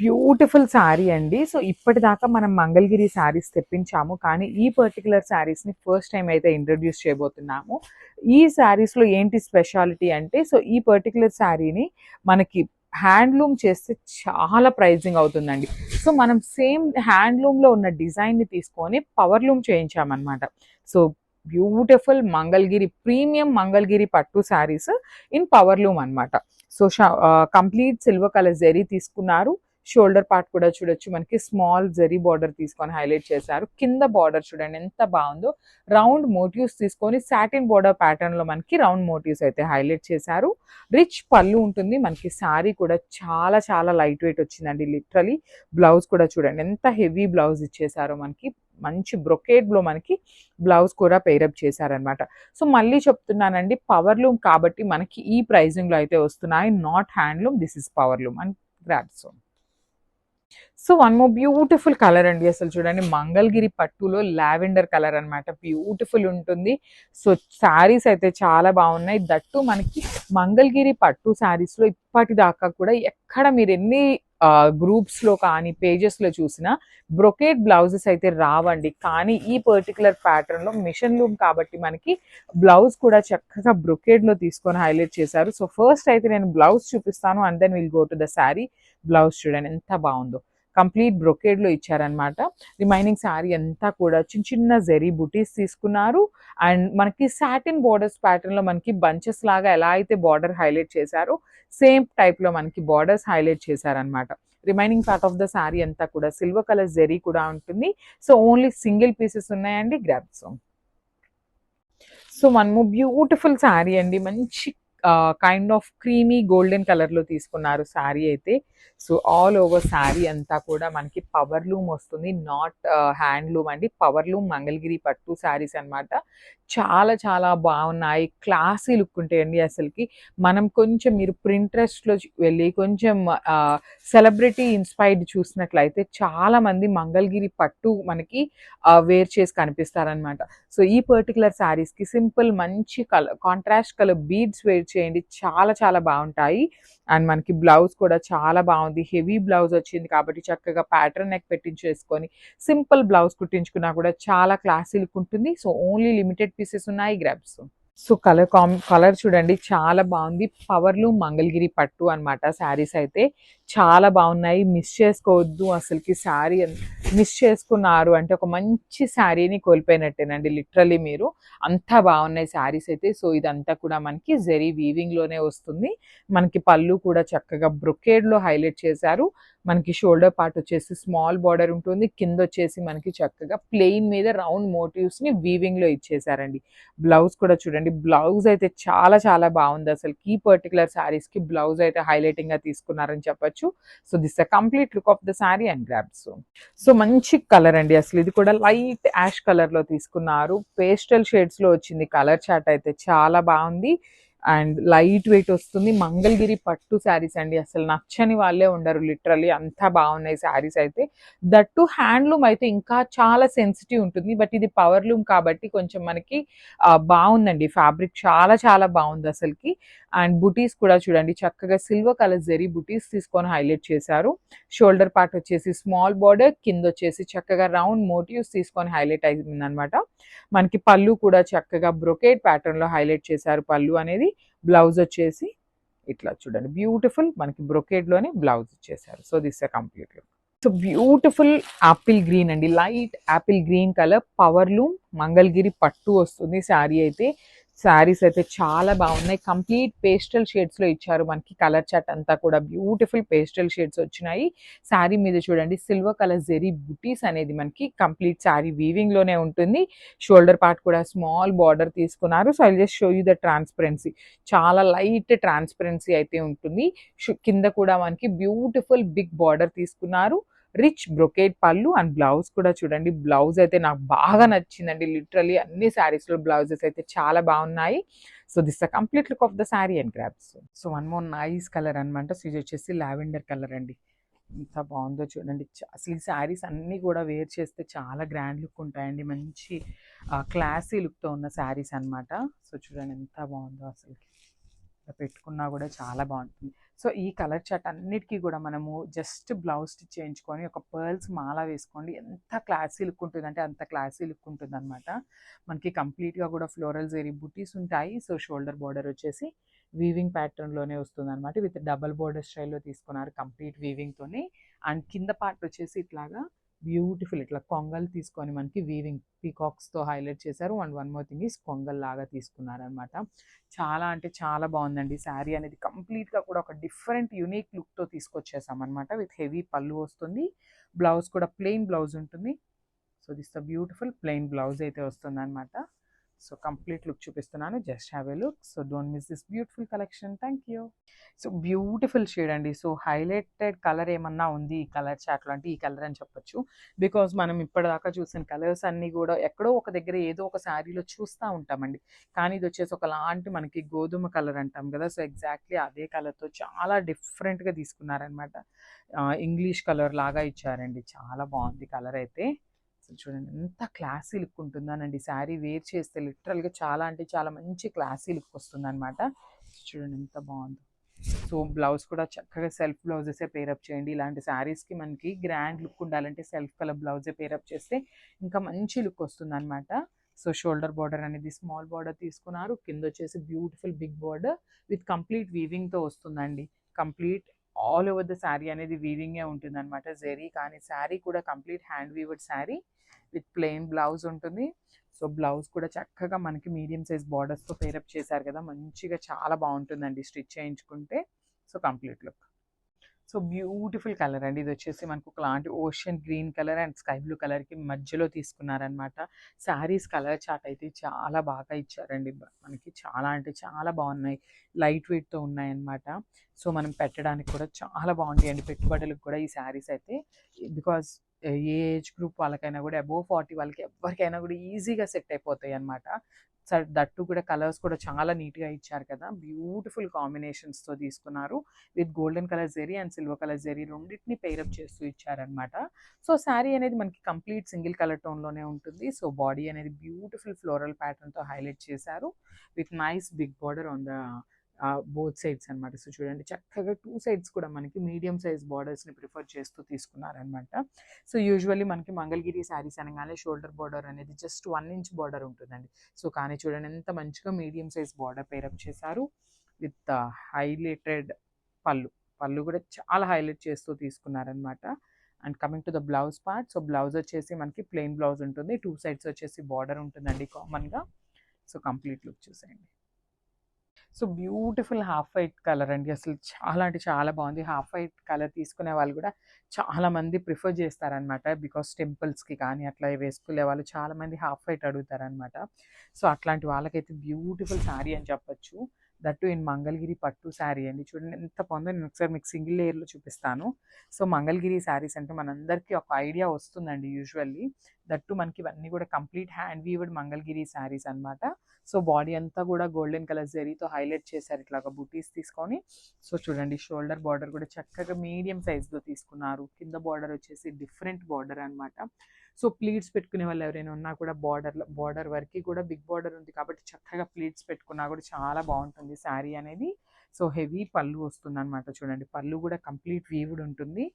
Beautiful sari అండి. So ఇప్పటిదాకా మనం మంగళగిరి శారీస్ తెప్పించాము. కానీ ఈ పర్టిక్యులర్ శారీస్‌ని ఫస్ట్ టైమ్ అయితే ఇంట్రొడ్యూస్ చేయబోతున్నాము. ఈ శారీస్‌లో ఏంటి స్పెషాలిటీ అంటే, సో ఈ పర్టిక్యులర్ శారీని మనకి హ్యాండ్లూమ్ చేస్తే చాలా ప్రైజింగ్ అవుతుందండి. సో మనం సేమ్ హ్యాండ్లూమ్‌లో ఉన్న డిజైన్‌ని తీసుకొని పవర్లూమ్ చేయించామన్నమాట. So beautiful Mangalagiri premium Mangalagiri పట్టు శారీస్ ఇన్ పవర్లూమ్ అన్నమాట. So complete silver colour zari తీసుకున్నారు. షోల్డర్ పార్ట్ కూడా చూడొచ్చు, మనకి స్మాల్ జరీ బార్డర్ తీసుకొని హైలైట్ చేశారు. కింద బార్డర్ చూడండి ఎంత బాగుందో, రౌండ్ మోటివ్స్ తీసుకొని సాటిన్ బార్డర్ ప్యాటర్న్ లో మనకి రౌండ్ మోటివ్స్ అయితే హైలైట్ చేశారు. రిచ్ పళ్ళు ఉంటుంది మనకి. శారీ కూడా చాలా చాలా లైట్ వెయిట్ వచ్చిందండి లిటరలీ. బ్లౌజ్ కూడా చూడండి ఎంత హెవీ బ్లౌజ్ ఇచ్చేసారో మనకి. మంచి బ్రొకేడ్ లో మనకి బ్లౌజ్ కూడా పేరప్ చేశారనమాట. సో మళ్ళీ చెప్తున్నానండి, పవర్లూమ్ కాబట్టి మనకి ఈ ప్రైజింగ్ లో అయితే వస్తున్నాయి. Not handloom, this is powerloom and grads. So one more beautiful colour అండి. అసలు చూడండి, మంగళగిరి పట్టులో లావెండర్ కలర్ అన్నమాట. బ్యూటిఫుల్ ఉంటుంది. సో శారీస్ అయితే చాలా బాగున్నాయి. దట్టు మనకి మంగళగిరి పట్టు శారీస్ లో ఇప్పటిదాకా కూడా ఎక్కడ మీరు ఎన్ని గ్రూప్స్ లో కానీ పేజెస్ లో చూసినా బ్రొకేడ్ బ్లౌజెస్ అయితే రావండి. కానీ ఈ పర్టికులర్ ప్యాటర్న్ లో మిషన్ లూమ్ కాబట్టి మనకి బ్లౌజ్ కూడా చక్కగా బ్రొకేడ్ లో తీసుకొని హైలైట్ చేశారు. సో ఫస్ట్ అయితే నేను బ్లౌజ్ చూపిస్తాను and then will go to the sari. Blouse చూడండి ఎంత బాగుందో, కంప్లీట్ బ్రొకేడ్ లో ఇచ్చారనమాట. రిమైనింగ్ శారీ అంతా కూడా చిన్న చిన్న జెరీ బుటీస్ తీసుకున్నారు. అండ్ మనకి సాటిన్ బోర్డర్స్ ప్యాటర్న్ లో మనకి బంచెస్ లాగా ఎలా అయితే బార్డర్ హైలైట్ చేశారో సేమ్ టైప్ లో మనకి బార్డర్స్ హైలైట్ చేశారనమాట. Remaining part of the sari అంతా కూడా సిల్వర్ కలర్ జెరీ కూడా ఉంటుంది. సో ఓన్లీ సింగిల్ పీసెస్ ఉన్నాయండి, grabs. So one more beautiful sari అండి. మంచి kind of creamy golden colour లో తీసుకున్నారు శారీ అయితే. సో ఆల్ ఓవర్ శారీ అంతా కూడా మనకి పవర్ లూమ్ వస్తుంది, నాట్ హ్యాండ్లూమ్ అండి. పవర్ లూమ్ మంగళగిరి పట్టు శారీస్ అన్నమాట. చాలా చాలా బాగున్నాయి. క్లాసీ లుక్ ఉంటాయండి అసలుకి. మనం కొంచెం మీరు ప్రింట్రెస్ట్ లో వెళ్ళి కొంచెం సెలబ్రిటీ ఇన్స్పైర్డ్ చూసినట్లయితే చాలా మంది మంగళగిరి పట్టు మనకి వేర్ చేసి కనిపిస్తారనమాట. సో ఈ పర్టికులర్ శారీస్ కి సింపుల్ మంచి colour contrast colour beads wear చేయండి, చాలా చాలా బాగుంటాయి. అండ్ మనకి బ్లౌజ్ కూడా చాలా బాగుంది. హెవీ బ్లౌజ్ వచ్చింది కాబట్టి చక్కగా ప్యాటర్న్ నెక్ పెట్టించేసుకొని సింపుల్ బ్లౌజ్ కుట్టించుకున్నా కూడా చాలా క్లాసీ లుక్ ఉంటుంది. సో ఓన్లీ లిమిటెడ్ పీసెస్ ఉన్నాయి, గ్రాబ్స్. సో కలర్ చూడండి చాలా బాగుంది. పవర్లూమ్ మంగళగిరి పట్టు అన్నమాట. శారీస్ అయితే చాలా బాగున్నాయి. మిస్ చేసుకోవద్దు అసలుకి. శారీ మిస్ చేసుకున్నారు అంటే ఒక మంచి శారీని కోల్పోయినట్టేనండి లిటరలీ మీరు. అంతా బాగున్నాయి శారీస్ అయితే. సో ఇదంతా కూడా మనకి జెరీ వీవింగ్ లోనే వస్తుంది. మనకి పళ్ళు కూడా చక్కగా బ్రొకేడ్ లో హైలైట్ చేశారు. మనకి షోల్డర్ పార్ట్ వచ్చేసి స్మాల్ బార్డర్ ఉంటుంది. కింద వచ్చేసి మనకి చక్కగా ప్లెయిన్ మీద రౌండ్ మోటివ్స్ ని వీవింగ్ లో ఇచ్చేసారండి. బ్లౌజ్ కూడా చూడండి, బ్లౌజ్ అయితే చాలా చాలా బాగుంది. అసలు ఈ పర్టికులర్ శారీస్ కి బ్లౌజ్ అయితే హైలైటింగ్ గా తీసుకున్నారని చెప్పొచ్చు. So this the complete look of the sari and grabs. So మంచి కలర్ అండి. అసలు ఇది కూడా లైట్ యాష్ కలర్ లో తీసుకున్నారు. పేస్టల్ షేడ్స్ లో వచ్చింది కలర్ చార్ట్ అయితే చాలా బాగుంది. అండ్ లైట్ వెయిట్ వస్తుంది. మంగళగిరి పట్టు శారీస్ అండి, అసలు నచ్చని వాళ్ళే ఉండరు లిటరలీ. అంతా బాగున్నాయి శారీస్ అయితే. దట్టు హ్యాండ్లూమ్ అయితే ఇంకా చాలా సెన్సిటివ్ ఉంటుంది. బట్ ఇది పవర్లూమ్ కాబట్టి కొంచెం మనకి బాగుందండి. ఫ్యాబ్రిక్ చాలా చాలా బాగుంది అసలుకి. అండ్ బుటీస్ కూడా చూడండి చక్కగా సిల్వర్ కలర్ జెరీ బుటీస్ తీసుకొని హైలైట్ చేశారు. షోల్డర్ పార్ట్ వచ్చేసి స్మాల్ బార్డర్, కింద వచ్చేసి చక్కగా రౌండ్ మోటివ్స్ తీసుకొని హైలైట్ అయింది అనమాట. మనకి పళ్ళు కూడా చక్కగా బ్రొకేడ్ ప్యాటర్న్ లో హైలైట్ చేశారు పళ్ళు అనేది. బ్లౌజ్ వచ్చేసి ఇట్లా చూడండి బ్యూటిఫుల్ మనకి బ్రొకేడ్ లోనే బ్లౌజ్ ఇచ్చేసారు. So this complete look. So beautiful apple green అండి, light apple green colour powerloom Mangalagiri పట్టు వస్తుంది శారీ అయితే. శారీస్ అయితే చాలా బాగున్నాయి. కంప్లీట్ పేస్టల్ షేడ్స్ లో ఇచ్చారు మనకి. కలర్ చాట్ అంతా కూడా బ్యూటిఫుల్ పేస్టల్ షేడ్స్ వచ్చినాయి. శారీ మీద చూడండి సిల్వర్ కలర్ జెరీ బుటీస్ అనేది మనకి కంప్లీట్ శారీ వీవింగ్ లోనే ఉంటుంది. షోల్డర్ పార్ట్ కూడా స్మాల్ బార్డర్ తీసుకున్నారు. So I just show you the transparency. చాలా లైట్ ట్రాన్స్పరెన్సీ అయితే ఉంటుంది. కింద కూడా మనకి బ్యూటిఫుల్ బిగ్ బార్డర్ తీసుకున్నారు. రిచ్ బ్రొకేడ్ పళ్ళు అండ్ బ్లౌజ్ కూడా చూడండి. బ్లౌజ్ అయితే నాకు బాగా నచ్చిందండి లిటరలీ. అన్ని శారీస్ లో బ్లౌజెస్ అయితే చాలా బాగున్నాయి. So this the complete look of the sari and grabs. So one more nice colour అనమాట. సో ఇది వచ్చేసి లావెండర్ కలర్ అండి. ఎంత బాగుందో చూడండి. అసలు ఈ శారీస్ అన్నీ కూడా వేర్ చేస్తే చాలా గ్రాండ్ లుక్ ఉంటాయండి. మంచి క్లాసీ లుక్తో ఉన్న శారీస్ అనమాట. సో చూడండి ఎంత బాగుందో అసలు. పెట్టుకున్నా కూడా చాలా బాగుంటుంది. సో ఈ కలర్ చార్ట్ అన్నిటికీ కూడా మనము జస్ట్ బ్లౌజ్ స్టిచ్ చేయించుకొని ఒక పర్ల్స్ మాల వేసుకోండి, ఎంత క్లాసీ లుక్ ఉంటుంది అంటే అంత క్లాసీ లుక్ ఉంటుంది అనమాట. మనకి కంప్లీట్గా కూడా ఫ్లోరల్ జెరీ బుటీస్ ఉంటాయి. సో షోల్డర్ బార్డర్ వచ్చేసి వీవింగ్ ప్యాటర్న్లోనే వస్తుంది అనమాట. విత్ డబల్ బార్డర్ స్టైల్లో తీసుకున్నారు కంప్లీట్ వీవింగ్తోని. అండ్ కింద పార్ట్ వచ్చేసి ఇట్లాగా బ్యూటిఫుల్ ఇట్లా కొంగల్ తీసుకొని మనకి వీవింగ్ పీకాక్స్తో హైలైట్ చేశారు. And one more thing is కొంగల్ లాగా తీసుకున్నారనమాట. చాలా అంటే చాలా బాగుందండి శారీ అనేది. కంప్లీట్గా కూడా ఒక డిఫరెంట్ యూనిక్ లుక్తో తీసుకొచ్చేసాం అనమాట. విత్ హెవీ పళ్ళు వస్తుంది, బ్లౌజ్ కూడా ప్లెయిన్ బ్లౌజ్ ఉంటుంది. So this the beautiful plain blouse అయితే వస్తుంది అనమాట. సో కంప్లీట్ లుక్ చూపిస్తున్నాను, just have a look. So don't miss this beautiful collection. Thank you. So beautiful shade అండి. సో హైలైటెడ్ కలర్ ఏమన్నా ఉంది ఈ కలర్ చాట్లో అంటే ఈ కలర్ అని చెప్పొచ్చు. బికాజ్ మనం ఇప్పటిదాకా చూసిన కలర్స్ అన్నీ కూడా ఎక్కడో ఒక దగ్గర ఏదో ఒక శారీలో చూస్తూ ఉంటామండి. కానీ ఇది వచ్చేసి ఒకలాంటి మనకి గోధుమ కలర్ అంటాం కదా, సో ఎగ్జాక్ట్లీ అదే కలర్తో చాలా డిఫరెంట్గా తీసుకున్నారనమాట. ఇంగ్లీష్ కలర్ లాగా ఇచ్చారండి. చాలా బాగుంది కలర్ అయితే. సో చూడండి ఎంత క్లాసీ లుక్ ఉంటుందనండి. శారీ వేర్ చేస్తే లిటరల్గా చాలా అంటే చాలా మంచి క్లాసీ లుక్ వస్తుంది అనమాట. చూడండి ఎంత బాగుందో. సో బ్లౌజ్ కూడా చక్కగా సెల్ఫ్ బ్లౌజెసే పేరప్ చేయండి. ఇలాంటి శారీస్కి మనకి గ్రాండ్ లుక్ ఉండాలంటే సెల్ఫ్ కలర్ బ్లౌజే పేరప్ చేస్తే ఇంకా మంచి లుక్ వస్తుంది అనమాట. సో షోల్డర్ బార్డర్ అనేది స్మాల్ బార్డర్ తీసుకున్నారు. కింద వచ్చేసి beautiful big border with complete వీవింగ్తో వస్తుందండి. Complete all over the sari అనేది వీవింగే ఉంటుంది అనమాట. జెరీ కానీ శారీ కూడా complete hand weaved sari with plain blouse ఉంటుంది. సో బ్లౌజ్ కూడా చక్కగా మనకి మీడియం సైజ్ బార్డర్స్తో పేరప్ చేశారు కదా, మంచిగా చాలా బాగుంటుందండి స్టిచ్ చేయించుకుంటే. So complete look. So beautiful colour అండి. ఇది వచ్చేసి మనకు ఒకలాంటి ocean green colour and sky blue కలర్కి మధ్యలో తీసుకున్నారనమాట. శారీస్ కలర్ చార్ట్ అయితే చాలా బాగా ఇచ్చారండి. మనకి చాలా అంటే చాలా బాగున్నాయి, లైట్ వెయిట్తో ఉన్నాయన్నమాట. సో మనం పెట్టడానికి కూడా చాలా బాగుంటాయండి, పెట్టుబడులకు కూడా ఈ శారీస్ అయితే. బికాజ్ ఏ ఏజ్ గ్రూప్ వాళ్ళకైనా కూడా అబోవ్ 40 వాళ్ళకి ఎవరికైనా కూడా ఈజీగా సెట్ అయిపోతాయి అనమాట. దట్టు కూడా కలర్స్ కూడా చాలా నీట్గా ఇచ్చారు కదా, బ్యూటిఫుల్ కాంబినేషన్స్తో తీసుకున్నారు. With golden colour zari and silver colour zari రెండింటిని పేరప్ చేస్తూ ఇచ్చారనమాట. సో శారీ అనేది మనకి కంప్లీట్ సింగిల్ కలర్ టోన్లోనే ఉంటుంది. సో బాడీ అనేది బ్యూటిఫుల్ ఫ్లోరల్ ప్యాటర్న్తో హైలైట్ చేశారు with nice big border on the both sides అనమాట. సో చూడండి చక్కగా టూ సైడ్స్ కూడా మనకి మీడియం సైజ్ బార్డర్స్ని ప్రిఫర్ చేస్తూ తీసుకున్నారనమాట. సో యూజువల్లీ మనకి మంగళగిరి శారీస్ అనగానే షోల్డర్ బార్డర్ అనేది జస్ట్ 1 ఇంచ్ బార్డర్ ఉంటుందండి. సో కానీ చూడండి ఎంత మంచిగా మీడియం సైజ్ బార్డర్ పేరప్ చేశారు విత్ హైలైటెడ్ పళ్ళు. పళ్ళు కూడా చాలా హైలైట్ చేస్తూ తీసుకున్నారనమాట. And coming to the blouse part. So blouse వచ్చేసి మనకి ప్లెయిన్ బ్లౌజ్ ఉంటుంది, టూ సైడ్స్ వచ్చేసి బార్డర్ ఉంటుందండి కామన్గా. సో కంప్లీట్ లుక్ చూసేయండి. So beautiful half white colour అండి. అసలు చాలా అంటే చాలా బాగుంది. హాఫ్ వైట్ కలర్ తీసుకునే వాళ్ళు కూడా చాలామంది ప్రిఫర్ చేస్తారనమాట. బికాస్ టెంపుల్స్కి కానీ అట్లా వేసుకునే వాళ్ళు చాలామంది హాఫ్ వైట్ అడుగుతారనమాట. సో అట్లాంటి వాళ్ళకైతే బ్యూటిఫుల్ శారీ అని చెప్పొచ్చు. దట్టు ఇన్ మంగళగిరి పట్టు శారీ అండి. చూడండి ఎంత బాగుందో. నేను ఒకసారి మీకు సింగిల్ లేయర్లో చూపిస్తాను. సో మంగళగిరి శారీస్ అంటే మనందరికీ ఒక ఐడియా వస్తుందండి యూజువల్లీ. దట్టు మనకి ఇవన్నీ కూడా complete hand weaved Mangalagiri saris అనమాట. సో బాడీ అంతా కూడా గోల్డెన్ కలర్ జెరీతో హైలైట్ చేశారు ఇట్లాగా బుటీస్ తీసుకొని. సో చూడండి షోల్డర్ బార్డర్ కూడా చక్కగా మీడియం సైజ్లో తీసుకున్నారు. కింద బార్డర్ వచ్చేసి డిఫరెంట్ బార్డర్ అనమాట. సో ప్లీట్స్ పెట్టుకునే వాళ్ళు ఎవరైనా ఉన్నా కూడా బార్డర్ వరకు కూడా బిగ్ బార్డర్ ఉంది కాబట్టి చక్కగా ప్లీట్స్ పెట్టుకున్నా కూడా చాలా బాగుంటుంది శారీ అనేది. సో హెవీ పళ్ళు వస్తుంది అనమాట. చూడండి పళ్ళు కూడా కంప్లీట్ వీవ్డ్ ఉంటుంది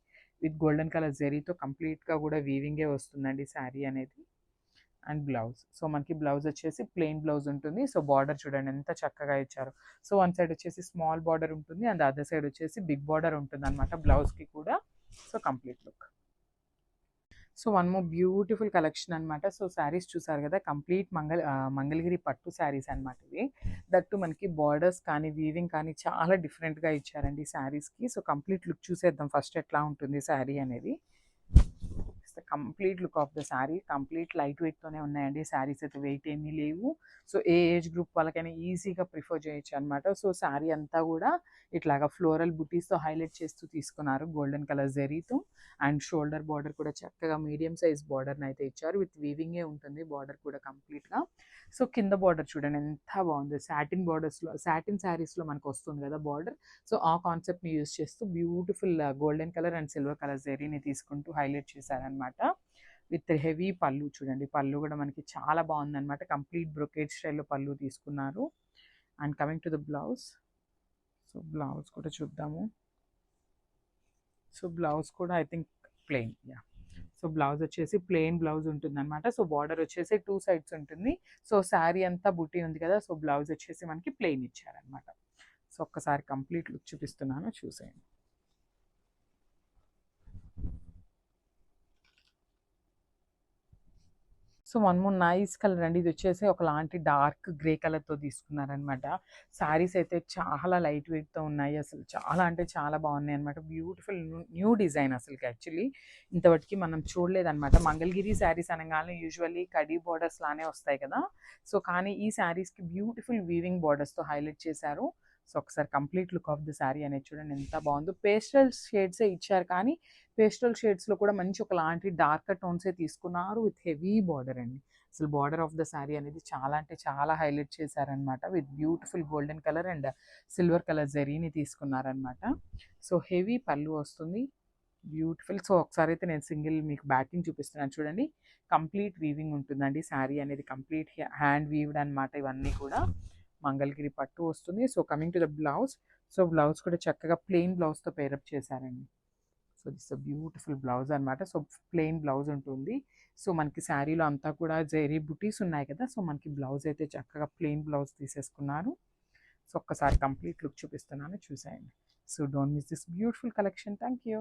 విత్ గోల్డెన్ కలర్ జెరీతో కంప్లీట్గా కూడా వీవింగే వస్తుందండి శారీ అనేది. And blouse. సో మనకి బ్లౌజ్ వచ్చేసి ప్లెయిన్ బ్లౌజ్ ఉంటుంది. సో బార్డర్ చూడండి ఎంత చక్కగా ఇచ్చారు. సో వన్ సైడ్ వచ్చేసి స్మాల్ బార్డర్ ఉంటుంది అండ్ అదర్ సైడ్ వచ్చేసి బిగ్ బార్డర్ ఉంటుంది అనమాట బ్లౌజ్కి కూడా. So complete look. So one more beautiful collection అనమాట. సో శారీస్ చూసారు కదా, కంప్లీట్ మంగళగిరి పట్టు శారీస్ అనమాట ఇవి. దట్టు మనకి బార్డర్స్ కానీ వీవింగ్ కానీ చాలా డిఫరెంట్గా ఇచ్చారండి శారీస్కి. సో కంప్లీట్ లుక్ చూసేద్దాం ఫస్ట్ ఎట్లా ఉంటుంది శారీ అనేది. Complete look of the sari. Complete light వెయిట్తోనే ఉన్నాయండి శారీస్ అయితే, వెయిట్ ఏమీ లేవు. సో ఏ ఏజ్ గ్రూప్ వాళ్ళకైనా ఈజీగా ప్రిఫర్ చేయొచ్చు అనమాట. సో శారీ అంతా కూడా ఇట్లాగా ఫ్లోరల్ బుటీస్తో హైలైట్ చేస్తూ తీసుకున్నారు గోల్డెన్ కలర్ జెరీతో. అండ్ షోల్డర్ బార్డర్ కూడా చక్కగా మీడియం సైజ్ బార్డర్ని అయితే ఇచ్చారు విత్ వీవింగే ఉంటుంది బార్డర్ కూడా కంప్లీట్గా. సో కింద బార్డర్ చూడండి ఎంత బాగుంది. సాటిన్ బార్డర్స్లో, సాటిన్ శారీస్లో మనకు వస్తుంది కదా బార్డర్. సో ఆ కాన్సెప్ట్ని యూజ్ చేస్తూ beautiful golden colour and silver colour జెరీని తీసుకుంటూ హైలైట్ చేశారనమాట. విత్ హెవీ పళ్ళు. చూడండి పళ్ళు కూడా మనకి చాలా బాగుందన్నమాట. కంప్లీట్ బ్రొకేడ్ స్టైల్లో పళ్ళు తీసుకున్నారు. And coming to the blouse. So blouse కూడా చూద్దాము. సో బ్లౌజ్ కూడా I think plain, yeah. So blouse వచ్చేసి ప్లెయిన్ బ్లౌజ్ ఉంటుంది అనమాట. సో బార్డర్ వచ్చేసి 2 సైడ్స్ ఉంటుంది. సో శారీ అంతా బుట్టి ఉంది కదా, సో బ్లౌజ్ వచ్చేసి మనకి ప్లెయిన్ ఇచ్చారనమాట. సో ఒక్కసారి కంప్లీట్ లుక్ చూపిస్తున్నాను, చూసేయండి. So one more nice colour అండి. ఇది వచ్చేసి ఒకలాంటి డార్క్ గ్రే కలర్తో తీసుకున్నారనమాట. శారీస్ అయితే చాలా లైట్ వెయిట్తో ఉన్నాయి, అసలు చాలా అంటే చాలా బాగున్నాయి అనమాట. బ్యూటిఫుల్ న్యూ డిజైన్ అసలుకి యాక్చువల్లీ ఇంతవరకు మనం చూడలేదన్నమాట. మంగళగిరి శారీస్ అనగానే యూజువల్లీ కడీ బార్డర్స్ లానే వస్తాయి కదా, సో కానీ ఈ శారీస్కి బ్యూటిఫుల్ వీవింగ్ బార్డర్స్తో హైలైట్ చేశారు. సో ఒకసారి complete look of the sari అనేది చూడండి ఎంత బాగుందో. పేస్టల్ షేడ్సే ఇచ్చారు, కానీ పేస్టల్ షేడ్స్లో కూడా మంచి ఒకలాంటి డార్కర్ టోన్సే తీసుకున్నారు విత్ హెవీ బార్డర్ అండి. అసలు బార్డర్ ఆఫ్ ద శారీ అనేది చాలా అంటే చాలా హైలైట్ చేశారనమాట. With beautiful golden colour and silver colour జరీని తీసుకున్నారనమాట. సో హెవీ పళ్ళు వస్తుంది, బ్యూటిఫుల్. సో ఒకసారి అయితే నేను సింగిల్ మీకు బ్యాకింగ్ చూపిస్తున్నాను చూడండి. కంప్లీట్ వీవింగ్ ఉంటుందండి శారీ అనేది, కంప్లీట్ హ్యాండ్ వీవ్డ్ అనమాట. ఇవన్నీ కూడా మంగళగిరి పట్టు వస్తుంది. So coming to the blouse, so blouse కూడా చక్కగా ప్లెయిన్ బ్లౌజ్తో పేరప్ చేశారండి. సో దిస్ బ్యూటిఫుల్ బ్లౌజ్ అనమాట. సో ప్లెయిన్ బ్లౌజ్ ఉంటుంది. సో మనకి శారీలో అంతా కూడా జెరీ బుటీస్ ఉన్నాయి కదా, సో మనకి బ్లౌజ్ అయితే చక్కగా ప్లెయిన్ బ్లౌజ్ తీసేసుకున్నారు. సో ఒక్కసారి కంప్లీట్ లుక్ చూపిస్తున్నాను, చూసేయండి. So don't miss this beautiful collection. Thank you.